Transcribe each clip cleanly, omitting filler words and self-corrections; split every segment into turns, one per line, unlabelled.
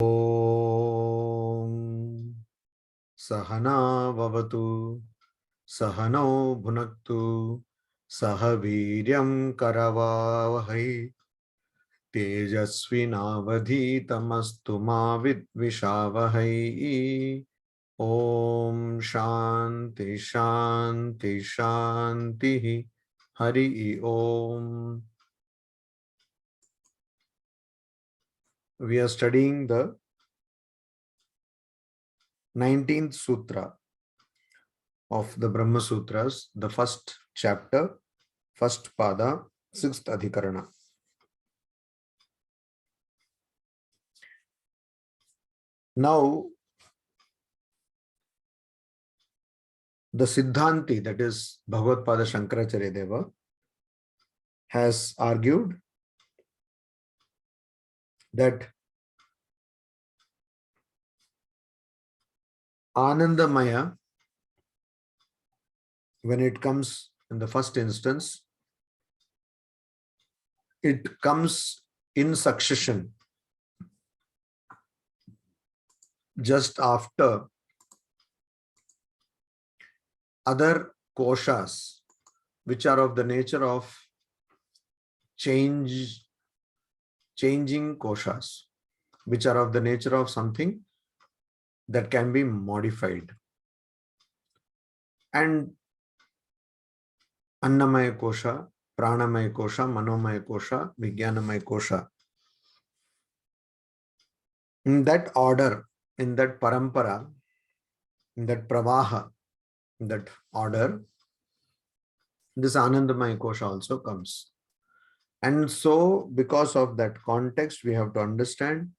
Om Sahana Vavatu Sahano Bhunaktu Sahaviryam Karavavahai Tejasvinavadhitamastu ma vidvishavahai. Om Shanti Shanti Shanti Hari Om. We are studying the 19th Sutra of the Brahma Sutras, the first chapter, first pada, sixth adhikarana. Now, the Siddhanti, that is Bhagavadpada Shankaracharya Deva, has argued that Anandamaya, when it comes in the first instance, it comes in succession just after other koshas, which are of the nature of changing koshas, which are of the nature of something that can be modified. And Annamaya kosha, Pranamaya kosha, Manomaya kosha, Vijnanamaya kosha. In that order, in that parampara, in that pravaha, in that order, this Anandamaya kosha also comes. And so, because of that context, we have to understand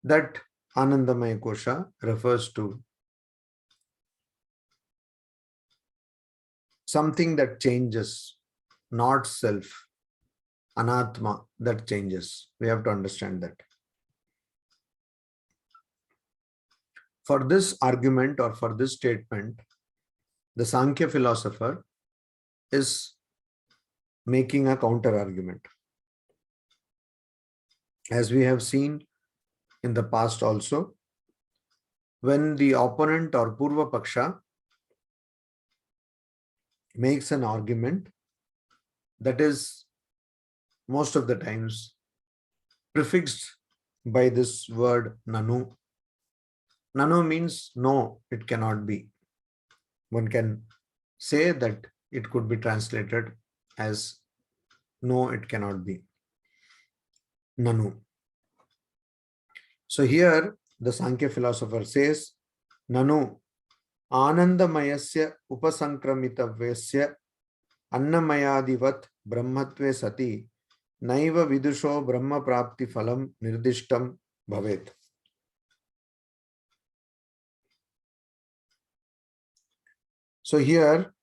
that Anandamaya kosha refers to something that changes, not self, anatma, that changes. We have to understand that. For this argument or for this statement, the Sankhya philosopher is making a counter argument. As we have seen in the past also, when the opponent or Purva Paksha makes an argument that is most of the times prefixed by this word nanu. Nanu means no, it cannot be. One can say that it could be translated as no, it cannot be. Nanu. So here the Sankhya philosopher says, Nanu Anandamayasya upasankramitavyasya Annamayadivat brahmatve sati naiva vidusho brahma prapti phalam nirdishtam bhavet. So here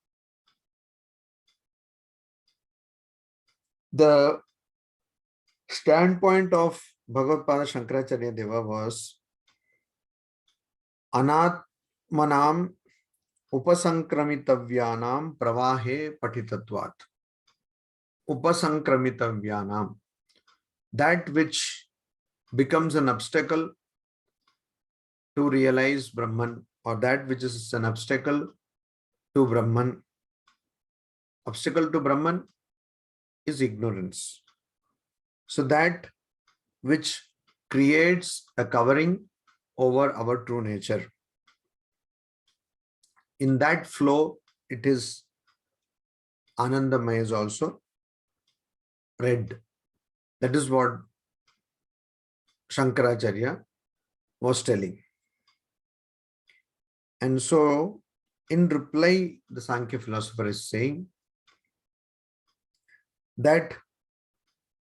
the standpoint of Bhagavadpada Shankaracharya Deva was Anatmanam upasankramitavyānam pravahe patitatvat. Upasankramitavyānam, that which becomes an obstacle to realize Brahman, or that which is an obstacle to Brahman. Obstacle to Brahman is ignorance. So that which creates a covering over our true nature. In that flow, it is Anandamaya is also read. That is what Shankaracharya was telling. And so, in reply, the Sankhya philosopher is saying that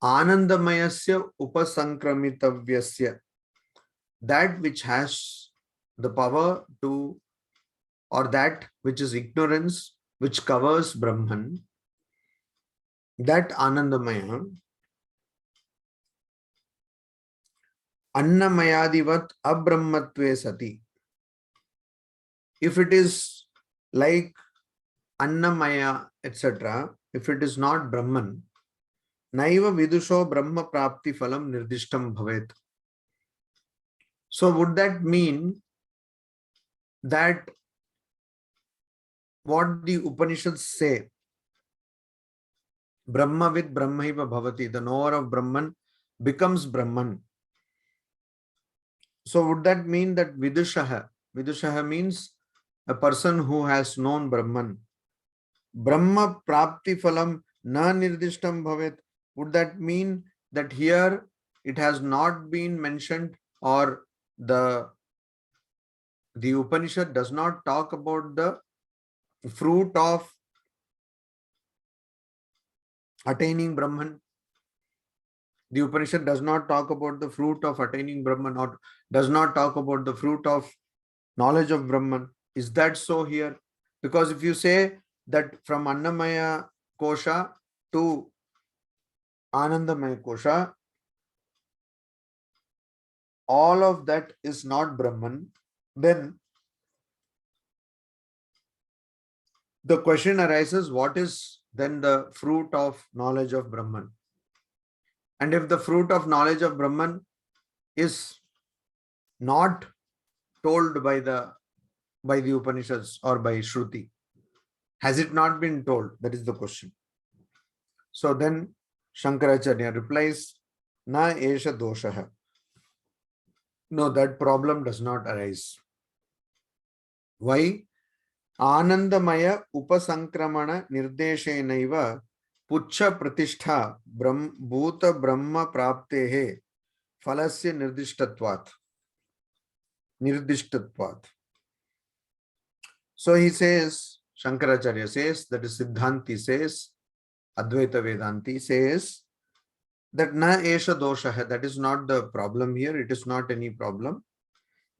Anandamayasya upasankramitāvyasya, that which has the power to, or that which is ignorance, which covers Brahman, that Anandamaya, Annamayadivat abrahmatve sati. If it is like Annamaya, etc., if it is not Brahman, Naiva vidusho brahma prapti phalam nirdishtam bhavet. So would that mean that what the Upanishads say, Brahma with Brahmaiva bhavati, the knower of Brahman becomes Brahman. So would that mean that Vidushaha means a person who has known Brahman. Brahma prapti phalam na nirdishtam bhavet. Would that mean that here it has not been mentioned, or the Upanishad does not talk about the fruit of attaining Brahman? The Upanishad does not talk about the fruit of attaining Brahman, or does not talk about the fruit of knowledge of Brahman. Is that so here? Because if you say that from Annamaya Kosha to Anandamaya Kosha, all of that is not Brahman, then the question arises, what is then the fruit of knowledge of Brahman? And if the fruit of knowledge of Brahman is not told by the Upanishads or by Shruti, has it not been told? That is the question. So then Shankaracharya replies, Na esha doshaha. No, that problem does not arise. Why? Anandamaya upasankramana nirdeshenaiva puchha pratishtha bhuta brahma praptehe phalasya nirdishtatvat. So he says, Shankaracharya says, that is Siddhanti says, Advaita Vedanti says, that na esha dosha, that is not the problem here. It is not any problem.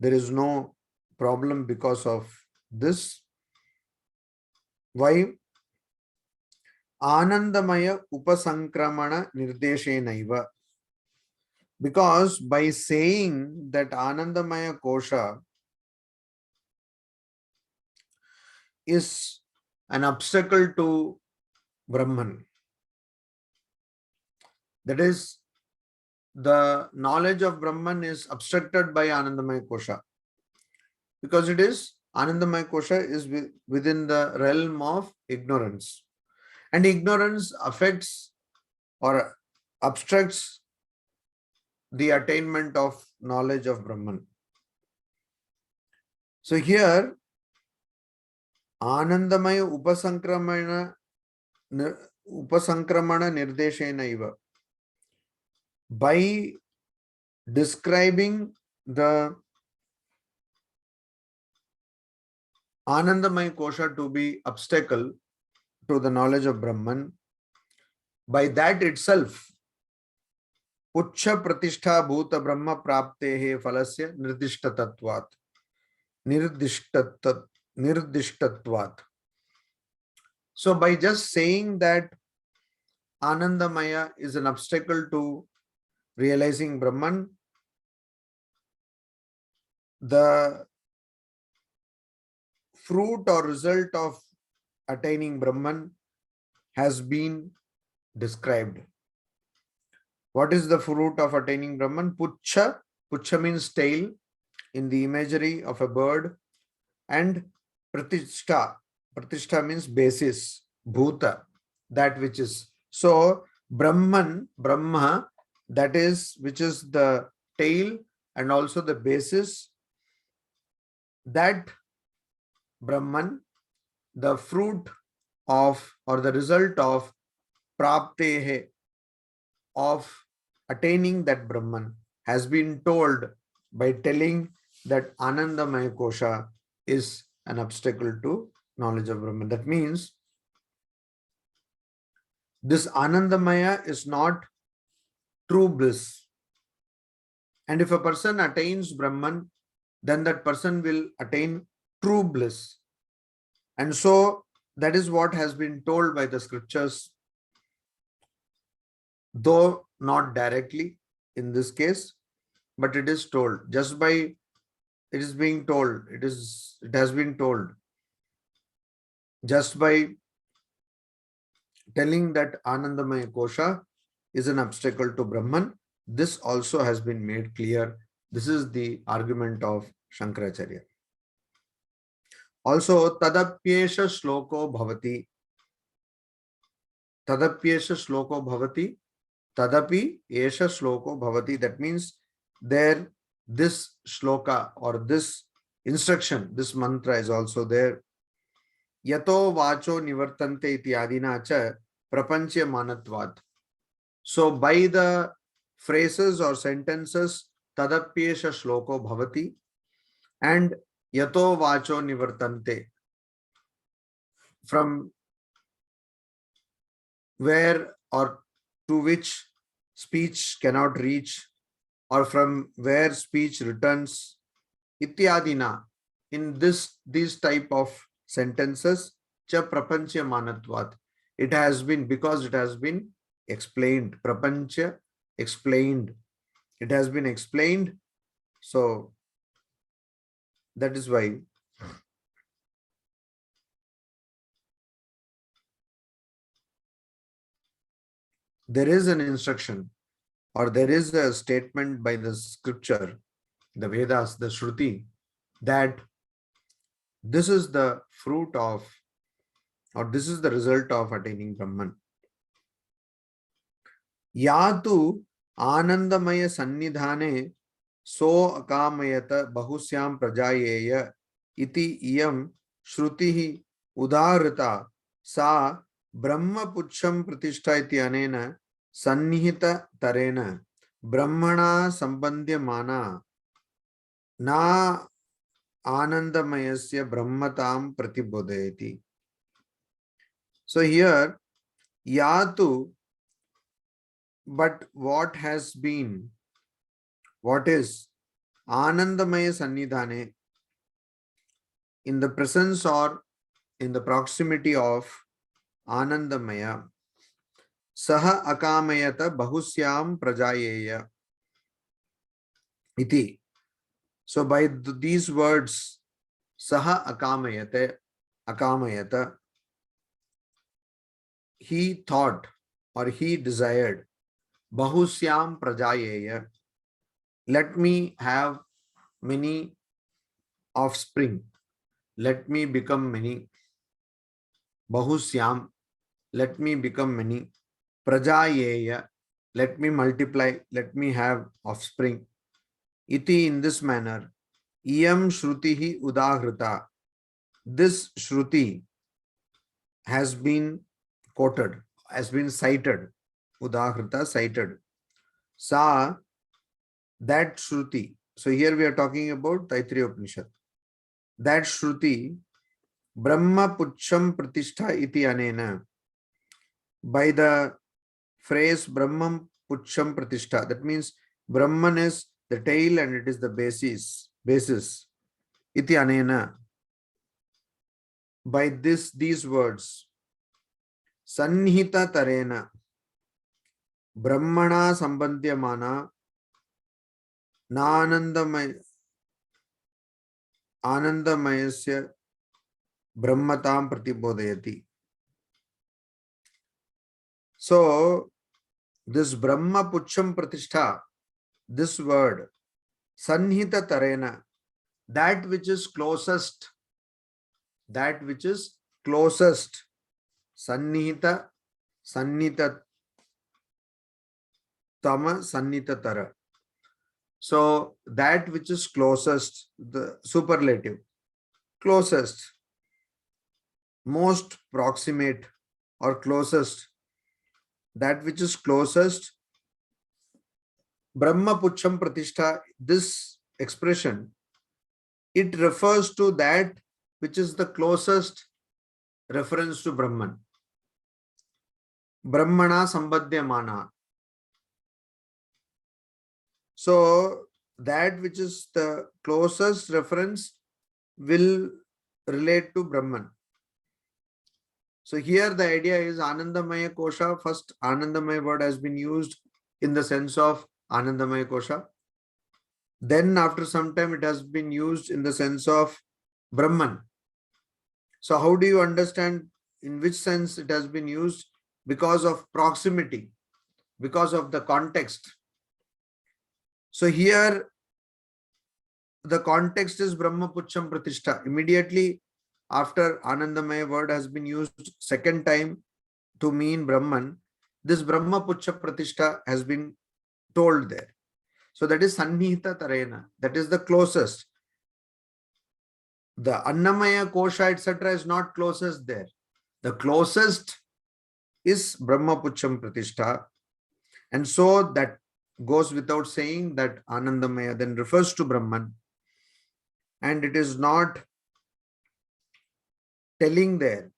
There is no problem because of this. Why? Anandamaya upasankramana nirdeshenaiva. Because by saying that Anandamaya Kosha is an obstacle to Brahman, that is, the knowledge of Brahman is obstructed by Anandamaya Kosha, because it is Anandamaya Kosha is within the realm of ignorance, and ignorance affects or obstructs the attainment of knowledge of Brahman. So here Anandamaya upasankramana nirdeshenaiva, by describing the Anandamaya Kosha to be obstacle to the knowledge of Brahman, by that itself, Uccha Pratishtha Bhuta Brahma Praptehe Phalasya Nirdishtatvat. So by just saying that Anandamaya is an obstacle to realizing Brahman, the fruit or result of attaining Brahman has been described. What is the fruit of attaining Brahman? Puchha. Puchha means tail in the imagery of a bird. And Pratishtha. Pratishtha means basis. Bhuta, that which is. So Brahman, Brahma, that is, which is the tail and also the basis, that Brahman, the fruit of or the result of praptehe, of attaining that Brahman, has been told by telling that Anandamaya Kosha is an obstacle to knowledge of Brahman. That means this Anandamaya is not true bliss. And if a person attains Brahman, then that person will attain true bliss. And so that is what has been told by the scriptures, though not directly in this case, but it is told. Just by it is being told, it has been told. Just by telling that Anandamaya Kosha is an obstacle to Brahman, this also has been made clear This is the argument of Shankaracharya. Also, tadapyesha shloko bhavati. Tadapyesha shloko bhavati. Tadapi esha shloko bhavati. That means there, this shloka or this instruction, this mantra is also there. Yato vacho nivartante iti adina cha prapanchya manatvat. So by the phrases or sentences, tadapyesha shloko bhavati and yato vacho nivartante, from where or to which speech cannot reach, or from where speech returns, ityadina, in these type of sentences, cha prapancha manatvat, it has been, because it has been explained. Prapancha, explained, it has been explained. So that is why there is an instruction, or there is a statement by the scripture, the Vedas, the Shruti, that this is the fruit of, or this is the result of attaining Brahman. Yatu anandamaya sannidhane so akamayata bahusyam prajayeya iti iyam shruti udahrita sa brahma pucham pratishtha iti anena sannihita tarena brahmana sambandhyamana na anandamayasya brahmatam pratibodhayati. So here, yatu, but what has been, what is anandamaya sannidhane, in the presence or in the proximity of anandamaya, saha akamayata bahusyam prajayeya iti. So by these words, saha akamayata, he thought or he desired, bahusyam prajayeya, let me have many offspring, let me become many. Bahusyam, let me become many. Prajayeya, let me multiply, let me have offspring. Iti, in this manner. Iyam shrutihi udahrita, this shruti has been quoted, has been cited. Udahrita, cited. Sa, that shruti. So here we are talking about Taittiriya Upanishad. That shruti, Brahma pucham pratishtha iti anena, by the phrase Brahman pucham pratishtha, that means Brahman is the tail and it is the basis. Iti anena, by these words, sannihita tarena, brahmana sambandhyamana na anandamayasya brahmatam pratibodhayati. So this Brahma pucham pratishtha, this word sannihita tarena, that which is closest, sannihita, sannita tama, sannita tara. So that which is closest, the superlative, closest, most proximate or closest, that which is closest, Brahma pucham pratishtha, this expression, it refers to that which is the closest reference to Brahman. Brahmana sambandhyamana. So that which is the closest reference will relate to Brahman. So here the idea is Anandamaya Kosha. First, Anandamaya word has been used in the sense of Anandamaya Kosha. Then after some time it has been used in the sense of Brahman. So how do you understand in which sense it has been used? Because of proximity, because of the context. So here the context is Brahma Pucham Pratishtha. Immediately after Anandamaya word has been used second time to mean Brahman, this Brahma Pucha Pratishtha has been told there. So that is Sannihita Tarena. That is the closest. The Annamaya, Kosha, etc. is not closest there. The closest is Brahma Pucham Pratishtha. And so that goes without saying that Anandamaya then refers to Brahman. And it is not telling there,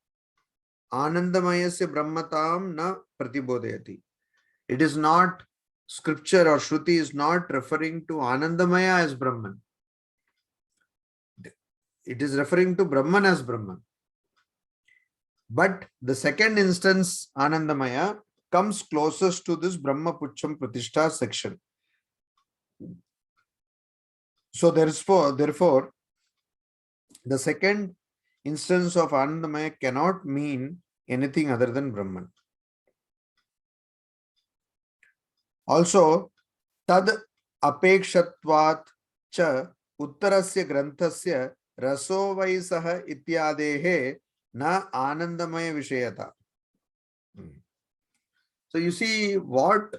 Anandamayasya Brahmatam na pratibodhayati. It is not, scripture or Shruti is not referring to Anandamaya as Brahman. It is referring to Brahman as Brahman. But the second instance, Anandamaya, comes closest to this Brahma Pucham Pratishtha section. So therefore, the second instance of Anandamaya cannot mean anything other than Brahman. Also, tad apekshatvat cha uttarasya granthasya raso vaisaha ityadehe na anandamaya vishayata. So you see what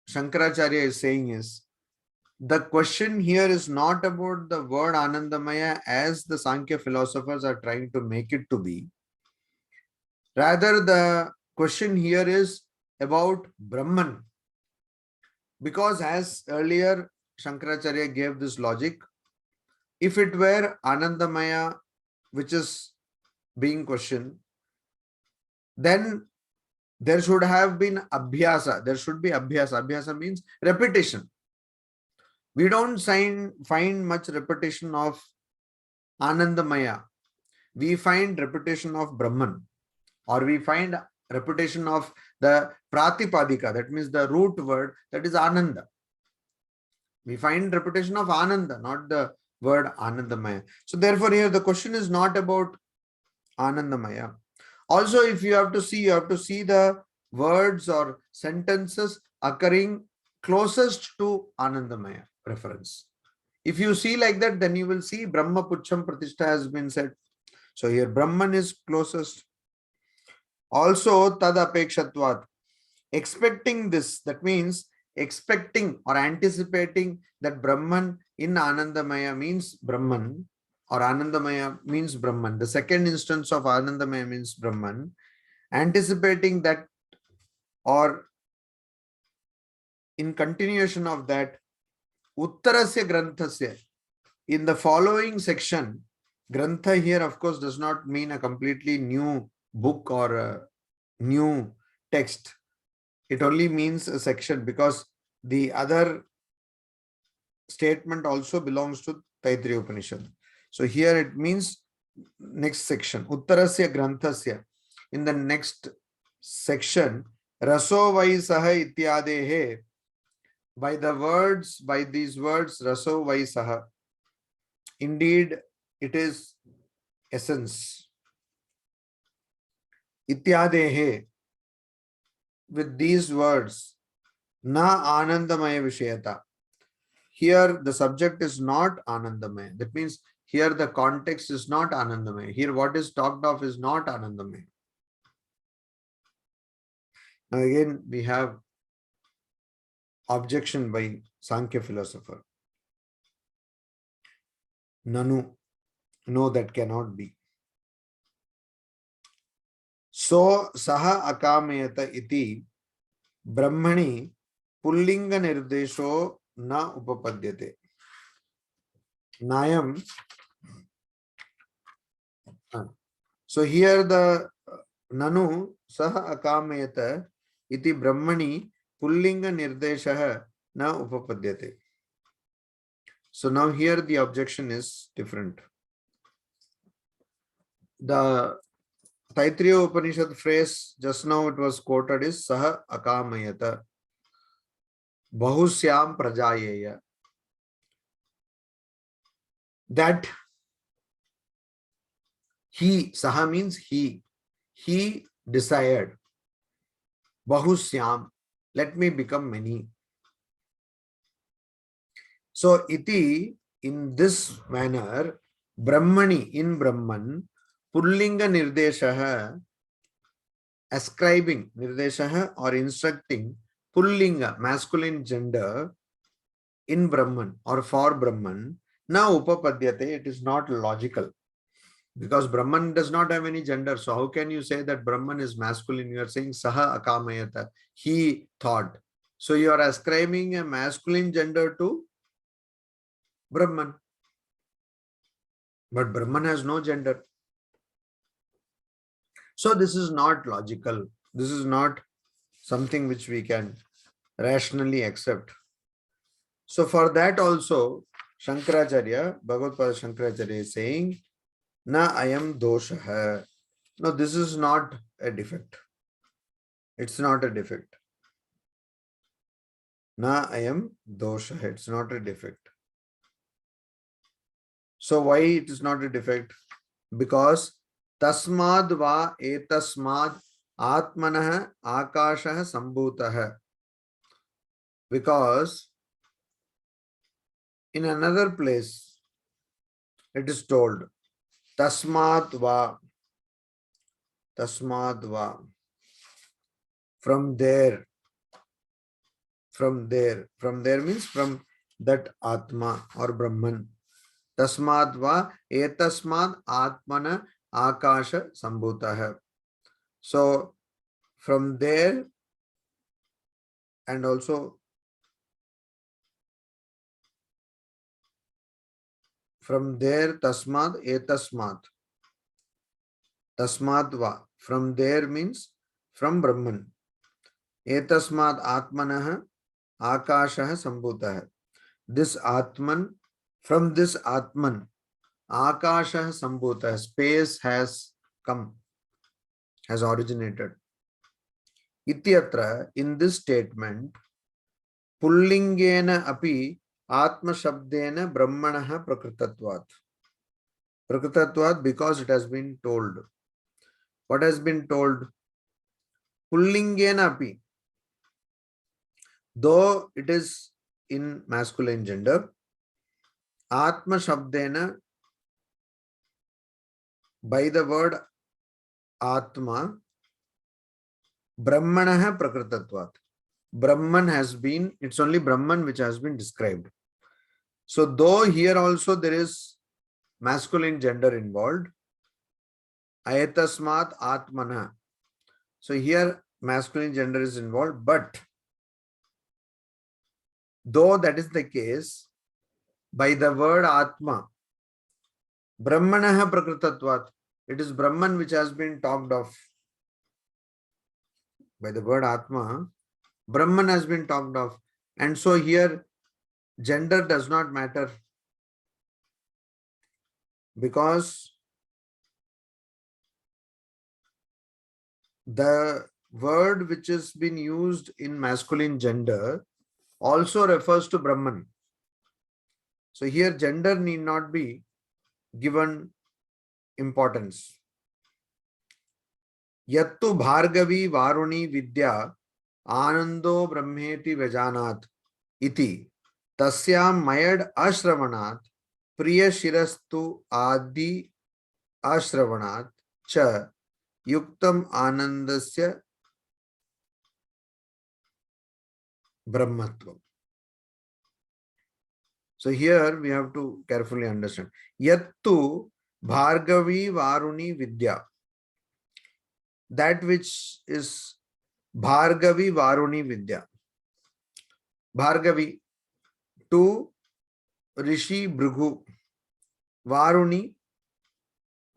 Shankaracharya is saying is, the question here is not about the word Anandamaya as the Sankhya philosophers are trying to make it to be. Rather, the question here is about Brahman. Because as earlier Shankaracharya gave this logic, if it were Anandamaya which is being questioned, then there should have been abhyasa. There should be abhyasa. Abhyasa means repetition. We don't find much repetition of Anandamaya. We find repetition of Brahman, or we find repetition of the Pratipadika, that means the root word, that is Ananda. We find repetition of Ananda, not the word Anandamaya. So therefore here the question is not about Anandamaya. Also, if you have to see the words or sentences occurring closest to Anandamaya reference. If you see like that, then you will see Brahma Pucham Pratishtha has been said. So here Brahman is closest. Also, tad apekshatvat. Expecting this, that means expecting or anticipating that Brahman in Anandamaya means Brahman, or Anandamaya means Brahman. The second instance of Anandamaya means Brahman. Anticipating that, or in continuation of that, Uttarasya Granthasya. In the following section, Grantha here of course does not mean a completely new book or a new text. It only means a section, because the other statement also belongs to Taittiriya Upanishad. So here it means next section, Uttarasya Granthasya. In the next section, Raso Vaisaha Ityadehe. By these words, Raso Vaisaha. Indeed, it is essence. Ityadehe. With these words, na anandamaya vishayata. Here the subject is not Anandamaya. That means here the context is not Anandamaya. Here what is talked of is not Anandamaya. Now again we have objection by Sankhya philosopher. Nanu. No, that cannot be. So saha akamayata iti brahmani pullinga nirdesho na upapadyate. Nayam. So here the nanu saha akamayata iti brahmani pullinga nirdesha na upapadyate. So now here the objection is different. The Taittiriya Upanishad phrase just now it was quoted is saha akamayata bahusyam prajayeya. That he, saha means he desired. Bahusyam, let me become many. So iti in this manner, Brahmani, in Brahman, Pullinga Nirdeshaha, ascribing Nirdeshaha or instructing Pullinga, masculine gender, in Brahman or for Brahman, now Upapadyate, it is not logical. Because Brahman does not have any gender. So how can you say that Brahman is masculine? You are saying Saha Akamayata. He thought. So you are ascribing a masculine gender to Brahman. But Brahman has no gender. So this is not logical. This is not something which we can rationally accept. So for that also, Shankaracharya, Bhagavad Shankaracharya is saying, Na ayam dosha. No, this is not a defect. It's not a defect. Na ayam dosha. It's not a defect. So why it is not a defect? Because tasmad va etasmad atmanah akashah sambhutah. Because in another place it is told tasmad va, from there means from that Atma or Brahman. Tasmad va etasmad atmana akasha sambhutah. So from there, and also from there, tasmad etasmad. Tasmad va, from there means from Brahman. Etasmad atmanah akashah sambhutah. This Atman, from this Atman, akashah sambhutah, space has come, has originated. Ityatra, in this statement, Pullingena api Atma Shabdena Brahmanaha Prakritatvat. Prakritatvat, because it has been told. What has been told? Pullingena api. Though it is in masculine gender, Atma Shabdena, by the word Atma, Brahmanaha Prakritatvat. Brahman has been, it's only Brahman which has been described. So though here also there is masculine gender involved, Ayatasmat Atmana. So here masculine gender is involved, but though that is the case, by the word Atma, Brahmanaha Prakritatvat, it is Brahman which has been talked of. By the word Atma, Brahman has been talked of. And so here gender does not matter, because the word which has been used in masculine gender also refers to Brahman. So here gender need not be given importance. Yattu Bhargavi Varuni Vidya Anando Brahmeti Vajanat iti tasyam mayad ashravanat priya shirastu adi ashravanat cha yuktam anandasya brahmatvam. So here we have to carefully understand. Yattu Bhargavi Varuni Vidya. That which is Bhargavi Varuni Vidya. Bhargavi to Rishi Bhrigu. Varuni,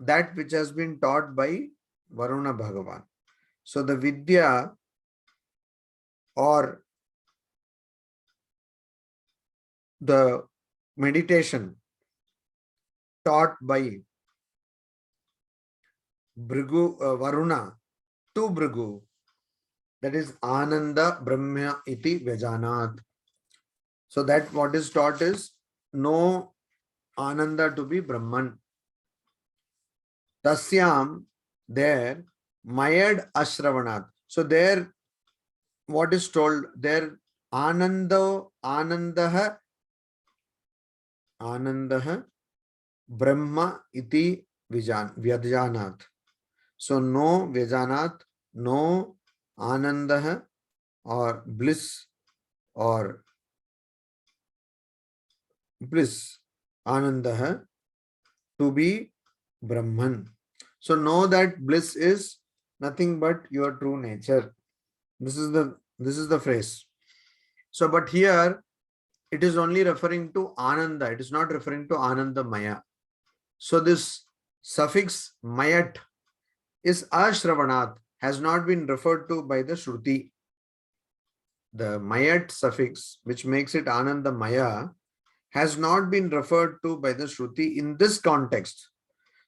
that which has been taught by Varuna Bhagavan. So the Vidya or the meditation taught by Bhrigu, Varuna to Bhrigu, that is Ananda Brahma iti Vajanat. So that what is taught is know Ananda to be Brahman. Tasyam, there, Mayad Ashravanat. So there, what is told there, Anandaha Anandah Brahma iti Vyajanat. So no Vyajanat, no Anandah or bliss or bliss, Anandah, to be Brahman. So know that bliss is nothing but your true nature. This is the phrase. So, but here it is only referring to Ananda. It is not referring to Ananda Maya. So this suffix Mayat is Ashravanat, has not been referred to by the Shruti. The Mayat suffix, which makes it Ananda Maya, has not been referred to by the Shruti in this context.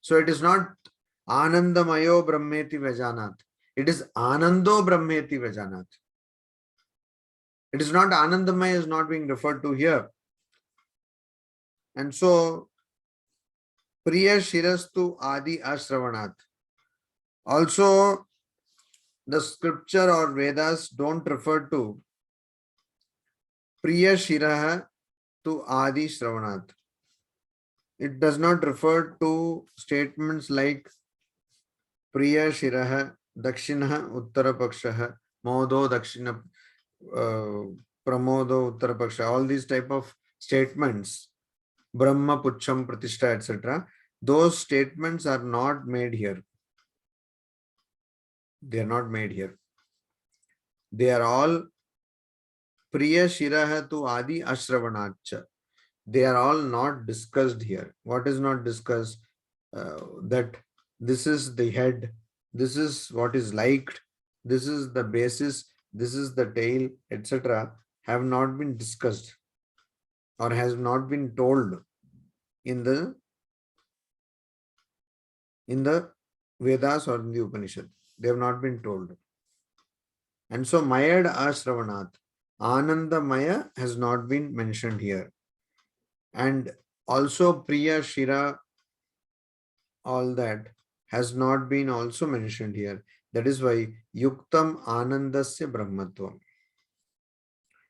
So it is not Anandamayo Brahmeti Vajanat. It is Anando Brahmeti Vajanat. It is not Anandamaya is not being referred to here. And so Priya Shirastu Adi Ashravanat. Also, the scripture or Vedas don't refer to Priya Shiraha to Adi Shravanat. It does not refer to statements like Priya Shiraha, Dakshinaha, Uttarapakshaha, Modo Dakshina, Pramodo Uttarapaksha, all these type of statements, Brahma Pucham Pratishtha, etc. Those statements are not made here. They are not made here. They are all Priya Shiraha to Adi Ashravanacha. They are all not discussed here. What is not discussed? That this is the head, this is what is liked, this is the basis, this is the tail, etc. have not been discussed or has not been told in the Vedas or in the Upanishad. They have not been told. And so Mayad Ashravanat, Ananda Maya has not been mentioned here. And also Priya, Shira, all that has not been also mentioned here. That is why Yuktam Anandasya Brahmatvam.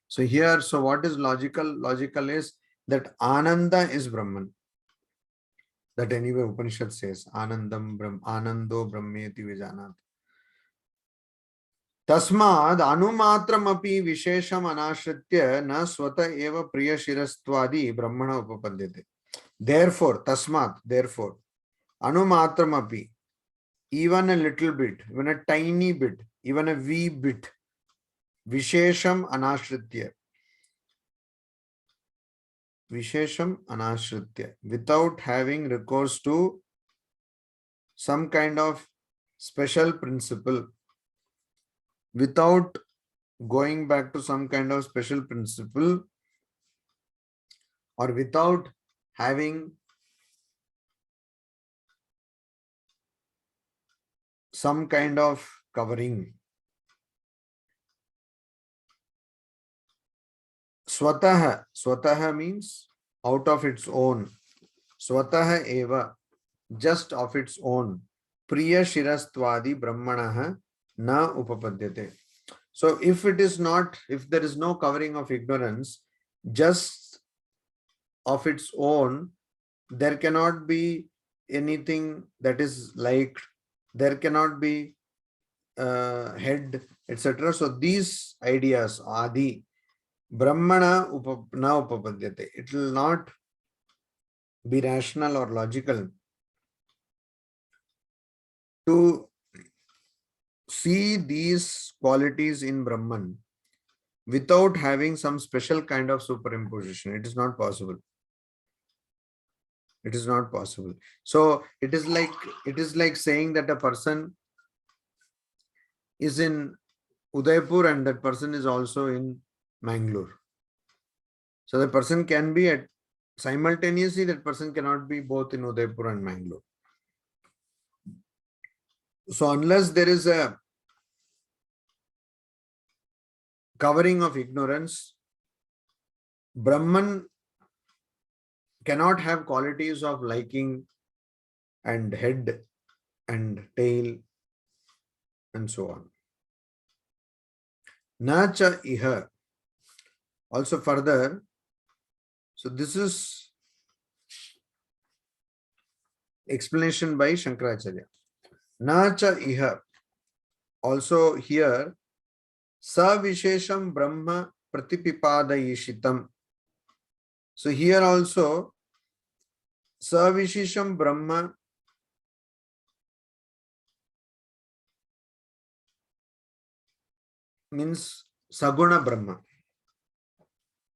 So here, so what is logical? Logical is that Ananda is Brahman. That anyway Upanishad says, Anandam Brahm, Anando Brahmeti Vijanat. Tasmad Anumatram api Vishesham Anashritya na Swata eva Priya Shirastvadi Brahmana Upapadyate. Therefore, Tasmat, therefore, Anumatram api, even a little bit, even a tiny bit, even a wee bit, Vishesham Anashritya. Vishesham Anashritya, without having recourse to some kind of special principle, without going back to some kind of special principle, or without having some kind of covering. Swataha means out of its own. Swataha eva, just of its own. Priya Shirastvadi Brahmanaha na upapadyate. So if it is not, if there is no covering of ignorance, just of its own, there cannot be anything that is liked. There cannot be head, etc. So these ideas, Adi, Brahmana na upapadyate. It will not be rational or logical to see these qualities in Brahman without having some special kind of superimposition. It is not possible. It is not possible. So it is like saying that a person is in Udaipur and that person is also in Mangalore. So the person can be at simultaneously, that person cannot be both in Udaipur and Mangalore. So unless there is a covering of ignorance, Brahman cannot have qualities of liking and head and tail and so on. Nacha iha. Also further, so this is explanation by Shankaracharya. Na cha iha. Also here, Savishesham Brahma Pratipipadayishitam. So here also, Savishesham Brahma means Saguna Brahma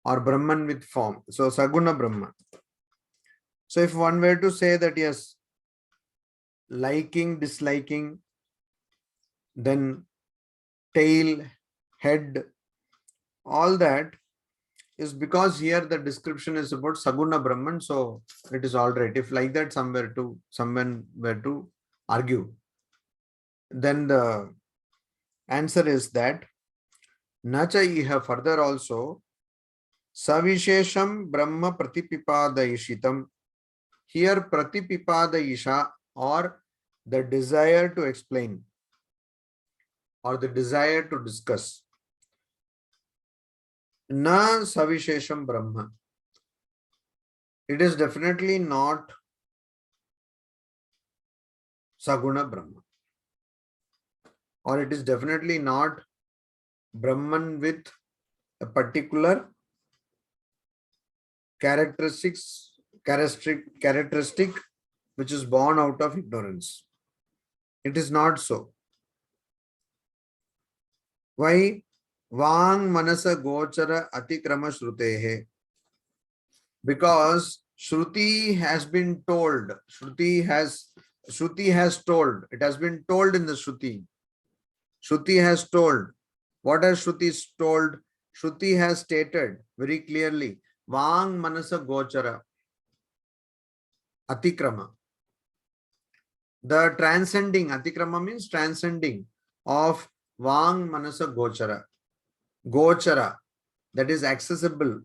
or Brahman with form. So Saguna Brahma. So if one were to say that yes, liking, disliking, then tail, head, all that is because here the description is about Saguna Brahman, so it is all right. If like that someone were to argue, then the answer is that Nacha iha, further also Savishesham Brahma Pratipipadayishitam. Here Pratipipadayisha, or the desire to explain or the desire to discuss. Na Savishesham Brahma. It is definitely not Saguna Brahma. Or it is definitely not Brahman with a particular characteristic which is born out of ignorance. It is not so. Why? Vang manasa gochara atikrama shrutehe. Because Shruti has been told. Shruti has told. It has been told in the Shruti. Shruti has told. What has Shruti told? Shruti has stated very clearly. Vang manasa gochara atikrama. The transcending, atikrama means transcending of Vang manasa gochara. Gochara, that is accessible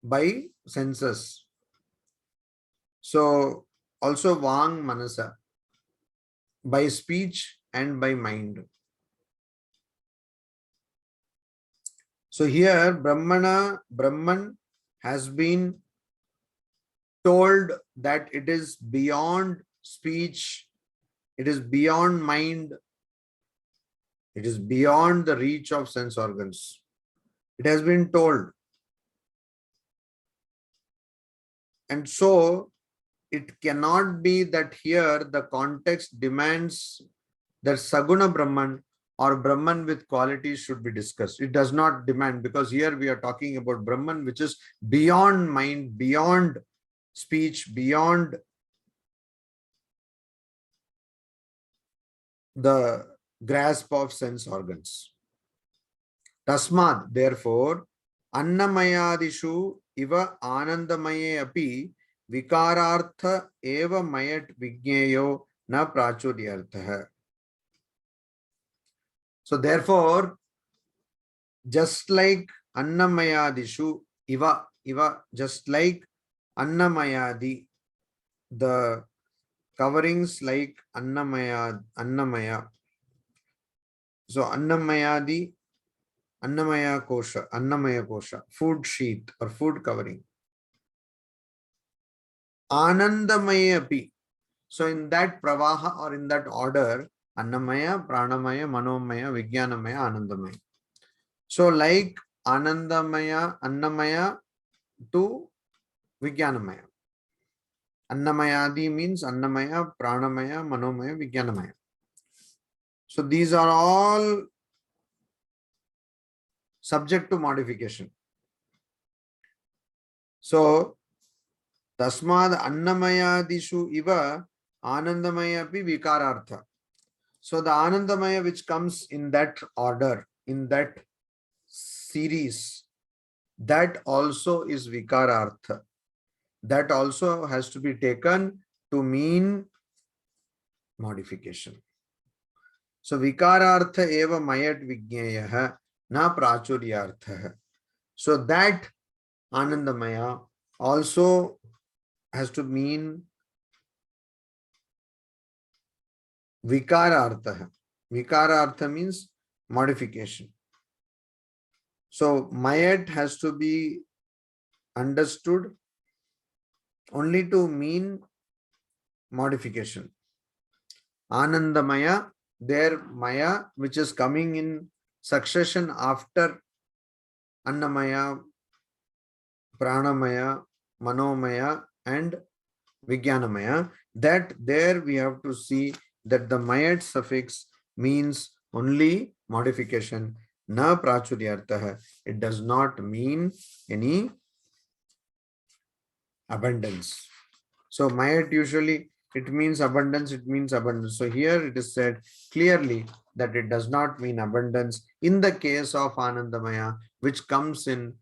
by senses. So also Vang manasa, by speech and by mind. So here Brahman has been told that it is beyond speech, it is beyond mind, it is beyond the reach of sense organs. It has been told. And so it cannot be that here the context demands that Saguna Brahman or Brahman with qualities should be discussed. It does not demand, because here we are talking about Brahman which is beyond mind, beyond speech, beyond the grasp of sense organs. Tasmad, therefore, Annamayadishu iva Anandamaye api vikarartha eva mayat vigneyo na prachuryartha. So therefore, just like Annamayadishu iva, just like Annamayadi, the coverings like Annamaya. So Annamayadi, Annamaya kosha, food sheath or food covering. Anandamaya api. So in that pravaha or in that order, Annamaya, Pranamaya, Manomaya, Vijnanamaya, Anandamaya. So like Annamaya to Vijnanamaya. Annamayadi means Annamaya, Pranamaya, Manomaya, Vijnanamaya. So these are all subject to modification. So Tasmad Annamayadishu iva Anandamaya pi vikarartha. So the Anandamaya which comes in that order, in that series, that also is vikarartha. That also has to be taken to mean modification. So vikarartha eva mayat vigneyaha na prachuryartha. So that Anandamaya also has to mean vikarartha. Vikarartha means modification. So mayat has to be understood only to mean modification. Anandamaya, there Maya, which is coming in succession after Annamaya, Pranamaya, Manomaya, and Vijnanamaya, that there we have to see that the Mayat suffix means only modification, na prachuryartha. It does not mean any abundance. So Mayat usually it means abundance, it means abundance. So here it is said clearly that it does not mean abundance in the case of Anandamaya, which comes in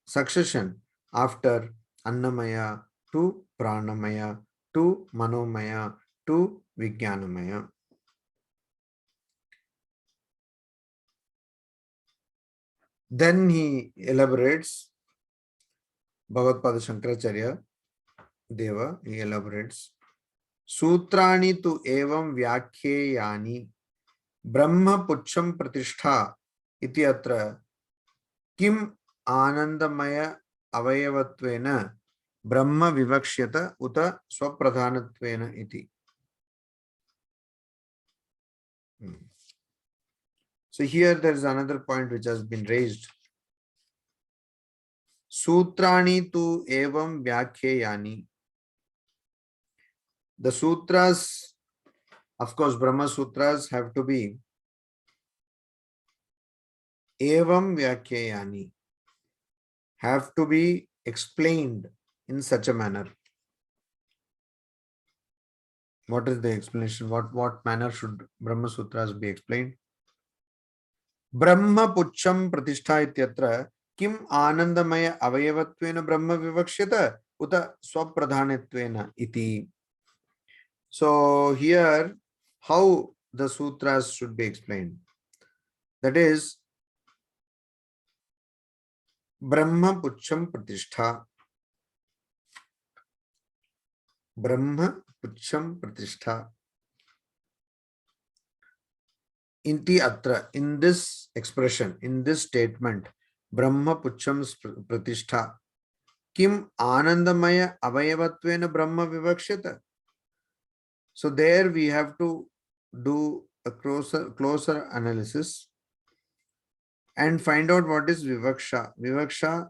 succession after Annamaya to Pranamaya to Manomaya to Vijnanamaya. Then he elaborates, Bhagavad Shankaracharya Deva, he elaborates, Sutrani tu evam vyakheyani Brahma pucham pratishtha iti atra kim anandamaya avayavatvena Brahma vivakshyata uta swapradhanatvena iti. So here there is another point which has been raised. Sutrani tu evam vyakheyani. The sutras, of course, Brahma Sutras have to be evam vyakheyani, have to be explained in such a manner. What is the explanation? What manner should Brahma Sutras be explained? Brahma pucham pratishtha ityatra kim anandamaya avayavattvena Brahma vivakshyata uta swapradhanatvena iti. So here, how the sutras should be explained? That is, Brahma pucham pratishtha. Brahma pucham pratishtha. Inti atra, in this expression, in this statement, Brahma pucham pratishtha. Kim anandamaya avayavattvena Brahma vivakshyata. So there we have to do a closer analysis and find out what is vivaksha. Vivaksha,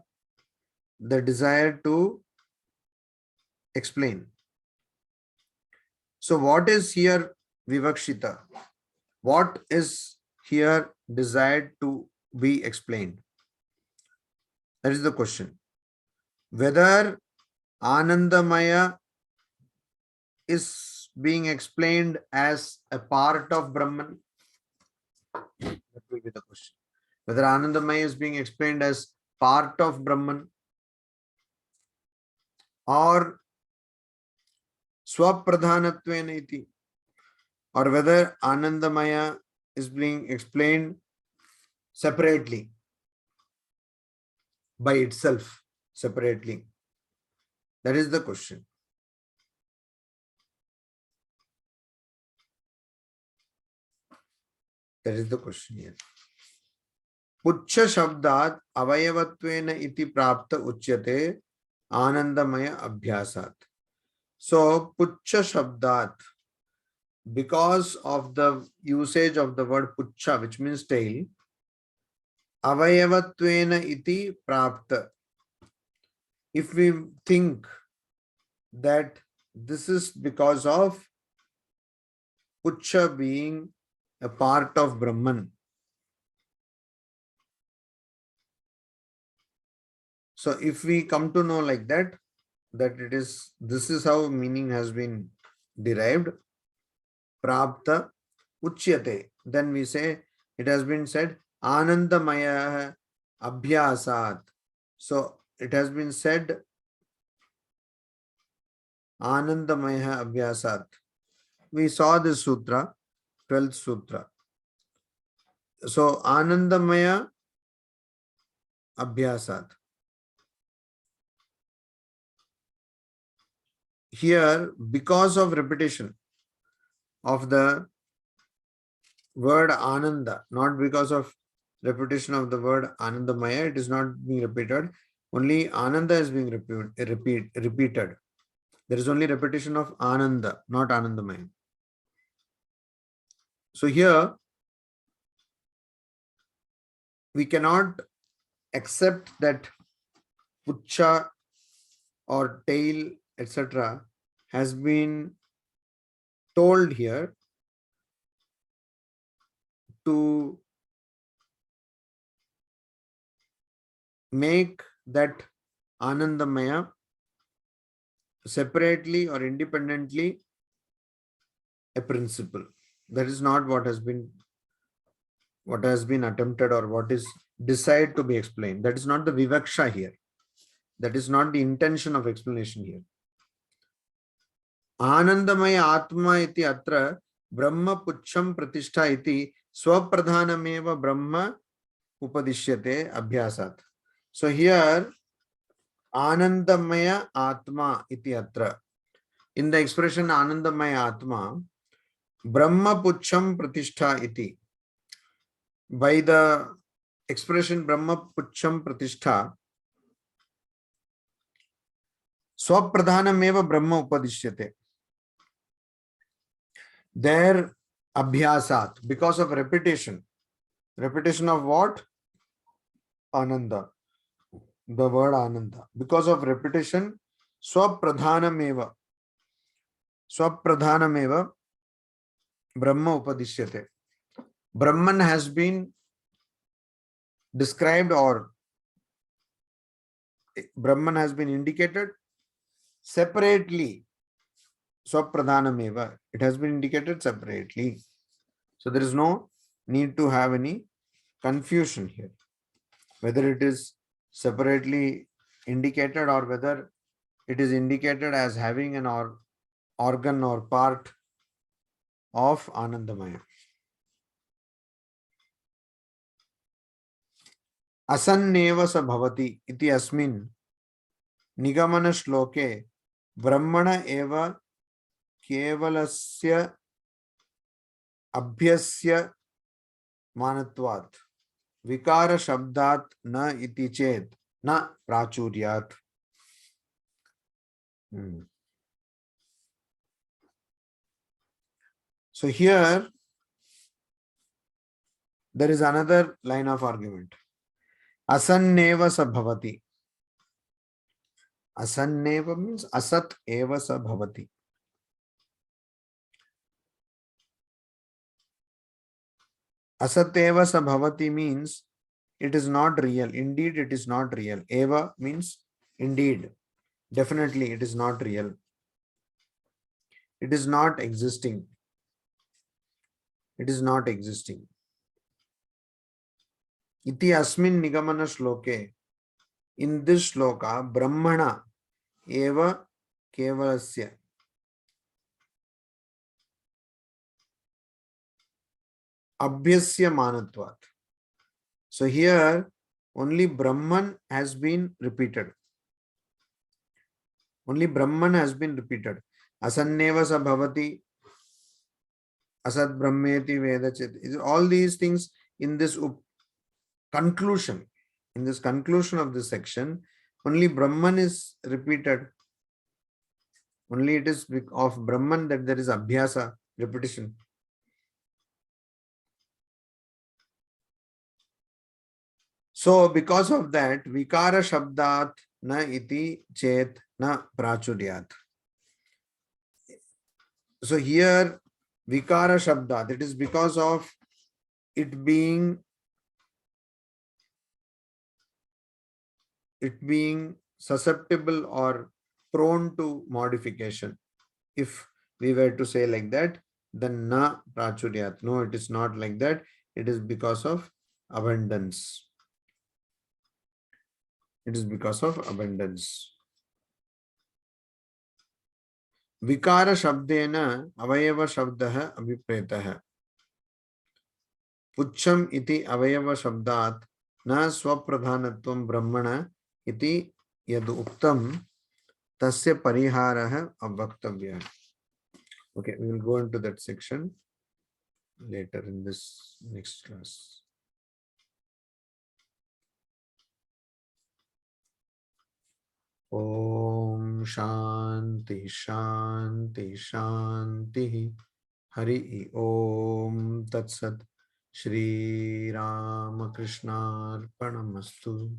the desire to explain. So what is here vivakshita? What is here desired to be explained? That is the question. Whether Anandamaya is being explained as a part of Brahman, that will be the question. Whether Anandamaya is being explained as part of Brahman or Swapradhanatvena iti, or whether Anandamaya is being explained separately, by itself, separately. That is the question. That is the question here. Puchya shabdat avayavattvena iti prapta uchyate anandamaya abhyasat. So puchya shabdat, because of the usage of the word puchya, which means tail, avayavattvena iti prapta. If we think that this is because of puchya being a part of Brahman, so if we come to know like that, this is how meaning has been derived, prapta uchyate, then we say it has been said anandamaya abhyasat. So it has been said anandamaya abhyasat. We saw this sutra, 12th sutra. So anandamaya abhyasat. Here, because of repetition of the word ananda, not because of repetition of the word anandamaya, it is not being repeated. Only ananda is being repeated. There is only repetition of Ananda, not Anandamaya. So here, we cannot accept that pucha or tail, etc., has been told here to make that Anandamaya separately or independently a principle. That is not what has been attempted or what is desired to be explained. That is not the vivaksha here. That is not the intention of explanation here. Anandamaya Atma iti atra Brahma Pucham Pratishtha iti Swapradhanameva Brahma Upadishyate Abhyasat. So here, Anandamaya Atma iti atra. In the expression Anandamaya Atma, Brahma Pucham Pratishtha iti. By the expression Brahma Pucham Pratishtha, Swapradhanameva Brahma Upadishyate. There, Abhyasat, because of repetition. Repetition of what? Ananda. The word Ananda. Because of repetition, Swapradhanameva Brahma Upadishyate. Brahman has been described or Brahman has been indicated separately. Swapradhanameva. It has been indicated separately. So there is no need to have any confusion here. Whether it is separately indicated or whether it is indicated as having an organ or part of Anandamaya. Asanneva sa bhavati iti asmin nigamana shloke brahmana eva kevalasya abhyasya manatvat vikara shabdat na iti ched na prachuryat. So here there is another line of argument. Asanneva sa bhavati. Asanneva means asat eva sa bhavati. Asat eva sa bhavati means it is not real. Indeed, it is not real. Eva means indeed. Definitely, it is not real. It is not existing. It is not existing. Iti asmin nigamana shloke. In this shloka, Brahmana eva kevalasya. Abhyasya manatvat. So here, only Brahman has been repeated. Only Brahman has been repeated. Asanneva sa bhavati, asat brahmeti vedachet. All these things in this conclusion. In this conclusion of this section, only Brahman is repeated. Only it is of Brahman that there is abhyasa, repetition. So because of that, vikara shabdat na iti chet na prachuryat. So here, vikara shabdat, it is because of it being susceptible or prone to modification. If we were to say like that, then na prachuryat. No, it is not like that. It is because of abundance. It is because of abundance. Vikara shabdena avayava shabdah abhipretah. Pucham iti avayava shabdat na swapradhanatvam brahmana iti yad uktam tasya pariharah avvaktavya. Okay, we will go into that section later in this next class. Om Shanti Shanti Shanti. Hari Om Tat Sat. Shri Ramakrishna Arpanamastu.